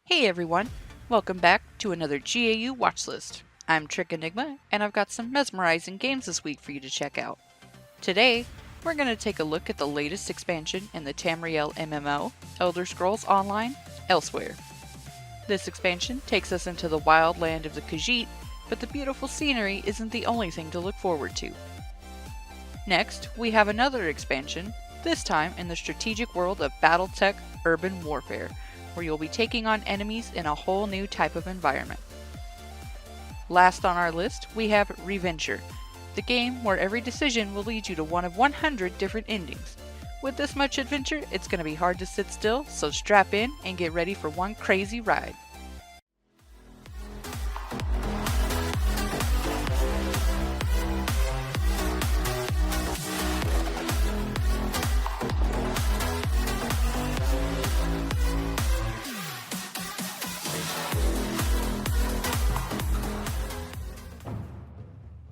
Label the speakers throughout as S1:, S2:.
S1: Hey everyone, welcome back to another GAU Watchlist. I'm Trick Enigma, and I've got some mesmerizing games this week for you to check out. Today, we're going to take a look at the latest expansion in the Tamriel MMO, Elder Scrolls Online, Elsweyr. This expansion takes us into the wild land of the Khajiit, but the beautiful scenery isn't the only thing to look forward to. Next, we have another expansion, this time in the strategic world of Battletech Urban Warfare, where you'll be taking on enemies in a whole new type of environment. Last on our list, we have Reventure, the game where every decision will lead you to one of 100 different endings. With this much adventure, it's going to be hard to sit still, so strap in and get ready for one crazy ride.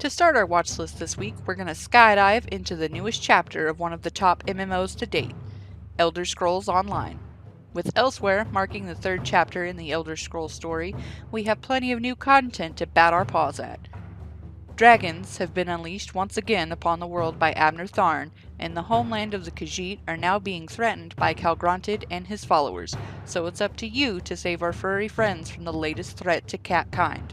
S1: To start our watch list this week, we're going to skydive into the newest chapter of one of the top MMOs to date, Elder Scrolls Online. With Elsweyr marking the third chapter in the Elder Scrolls story, we have plenty of new content to bat our paws at. Dragons have been unleashed once again upon the world by Abner Tharn, and the homeland of the Khajiit are now being threatened by Calgronted and his followers, so it's up to you to save our furry friends from the latest threat to catkind.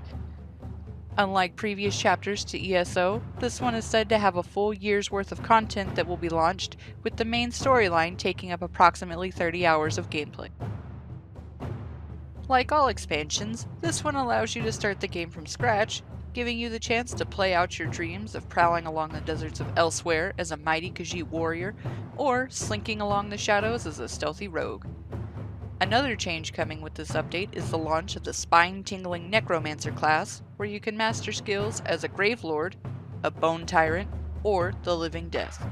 S1: Unlike previous chapters to ESO, this one is said to have a full year's worth of content that will be launched, with the main storyline taking up approximately 30 hours of gameplay. Like all expansions, this one allows you to start the game from scratch, giving you the chance to play out your dreams of prowling along the deserts of Elsweyr as a mighty Khajiit warrior, or slinking along the shadows as a stealthy rogue. Another change coming with this update is the launch of the spine-tingling Necromancer class, where you can master skills as a Gravelord, a Bone Tyrant, or the Living Death.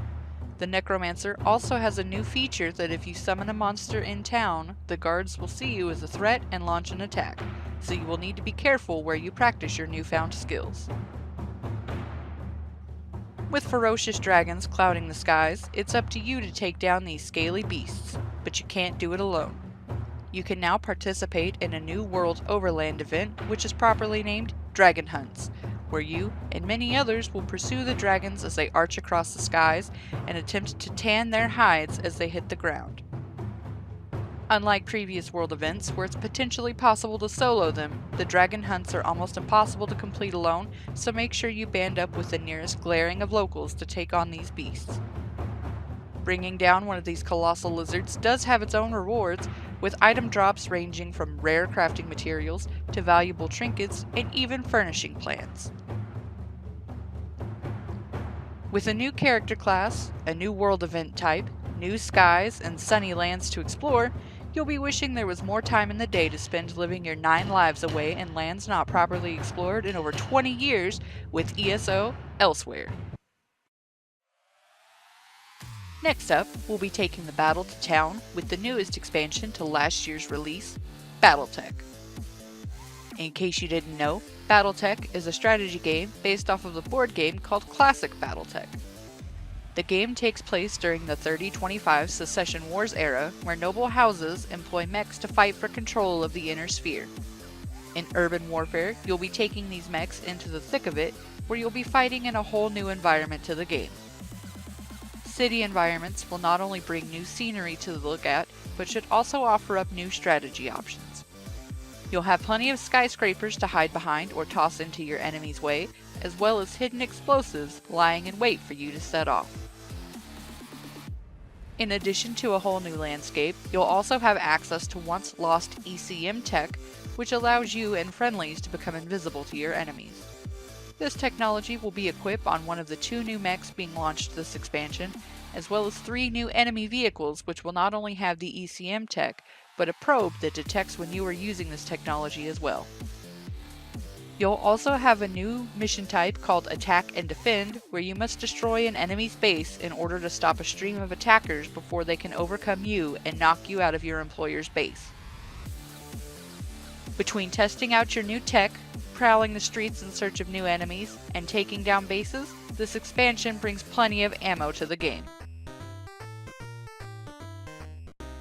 S1: The Necromancer also has a new feature that if you summon a monster in town, the guards will see you as a threat and launch an attack, so you will need to be careful where you practice your newfound skills. With ferocious dragons clouding the skies, it's up to you to take down these scaly beasts, but you can't do it alone. You can now participate in a new World Overland event, which is properly named Dragon Hunts, where you and many others will pursue the dragons as they arch across the skies and attempt to tan their hides as they hit the ground. Unlike previous world events, where it's potentially possible to solo them, the Dragon Hunts are almost impossible to complete alone, so make sure you band up with the nearest glaring of locals to take on these beasts. Bringing down one of these colossal lizards does have its own rewards, with item drops ranging from rare crafting materials to valuable trinkets and even furnishing plans. With a new character class, a new world event type, new skies, and sunny lands to explore, you'll be wishing there was more time in the day to spend living your 9 lives away in lands not properly explored in over 20 years with ESO Elsweyr. Next up, we'll be taking the battle to town with the newest expansion to last year's release, Battletech. In case you didn't know, Battletech is a strategy game based off of the board game called Classic Battletech. The game takes place during the 3025 Secession Wars era, where noble houses employ mechs to fight for control of the inner sphere. In urban warfare, you'll be taking these mechs into the thick of it, where you'll be fighting in a whole new environment to the game. City environments will not only bring new scenery to look at, but should also offer up new strategy options. You'll have plenty of skyscrapers to hide behind or toss into your enemy's way, as well as hidden explosives lying in wait for you to set off. In addition to a whole new landscape, you'll also have access to once lost ECM tech, which allows you and friendlies to become invisible to your enemies. This technology will be equipped on one of the 2 new mechs being launched this expansion, as well as 3 new enemy vehicles which will not only have the ECM tech, but a probe that detects when you are using this technology as well. You'll also have a new mission type called Attack and Defend, where you must destroy an enemy's base in order to stop a stream of attackers before they can overcome you and knock you out of your employer's base. Between testing out your new tech, prowling the streets in search of new enemies, and taking down bases, this expansion brings plenty of ammo to the game.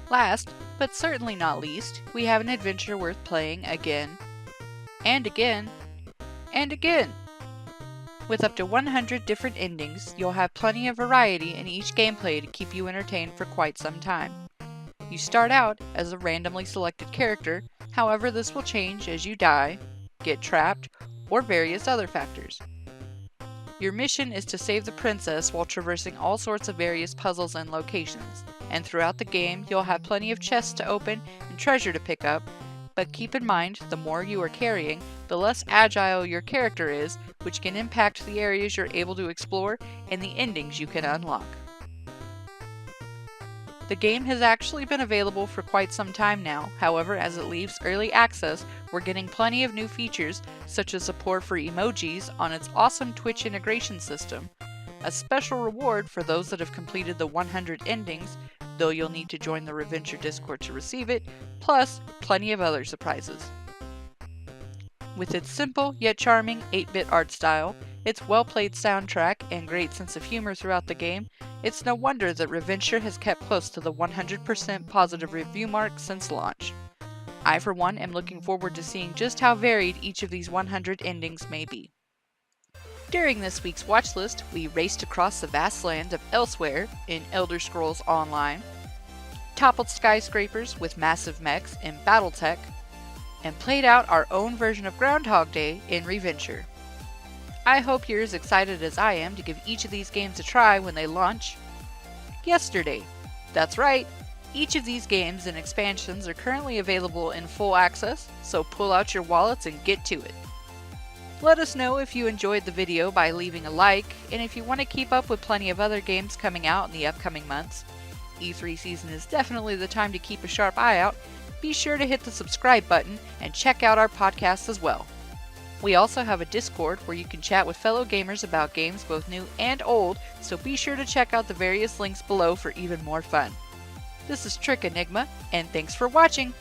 S1: Last, but certainly not least, we have an adventure worth playing again, and again, and again. With up to 100 different endings, you'll have plenty of variety in each gameplay to keep you entertained for quite some time. You start out as a randomly selected character, however this will change as you die, get trapped, or various other factors. Your mission is to save the princess while traversing all sorts of various puzzles and locations, and throughout the game you'll have plenty of chests to open and treasure to pick up, but keep in mind the more you are carrying, the less agile your character is, which can impact the areas you're able to explore and the endings you can unlock. The game has actually been available for quite some time now, however as it leaves early access, we're getting plenty of new features such as support for emojis on its awesome Twitch integration system, a special reward for those that have completed the 100 endings, though you'll need to join the Reventure Discord to receive it, plus plenty of other surprises. With its simple yet charming 8-bit art style, its well-played soundtrack, and great sense of humor throughout the game, it's no wonder that Reventure has kept close to the 100% positive review mark since launch. I for one am looking forward to seeing just how varied each of these 100 endings may be. During this week's watch list, we raced across the vast land of Elsweyr in Elder Scrolls Online, toppled skyscrapers with massive mechs in Battletech, and played out our own version of Groundhog Day in Reventure. I hope you're as excited as I am to give each of these games a try when they launch yesterday. That's right, each of these games and expansions are currently available in full access, so pull out your wallets and get to it. Let us know if you enjoyed the video by leaving a like, and if you want to keep up with plenty of other games coming out in the upcoming months. E3 season is definitely the time to keep a sharp eye out. Be sure to hit the subscribe button and check out our podcast as well. We also have a Discord where you can chat with fellow gamers about games both new and old, so be sure to check out the various links below for even more fun. This is Trick Enigma, and thanks for watching!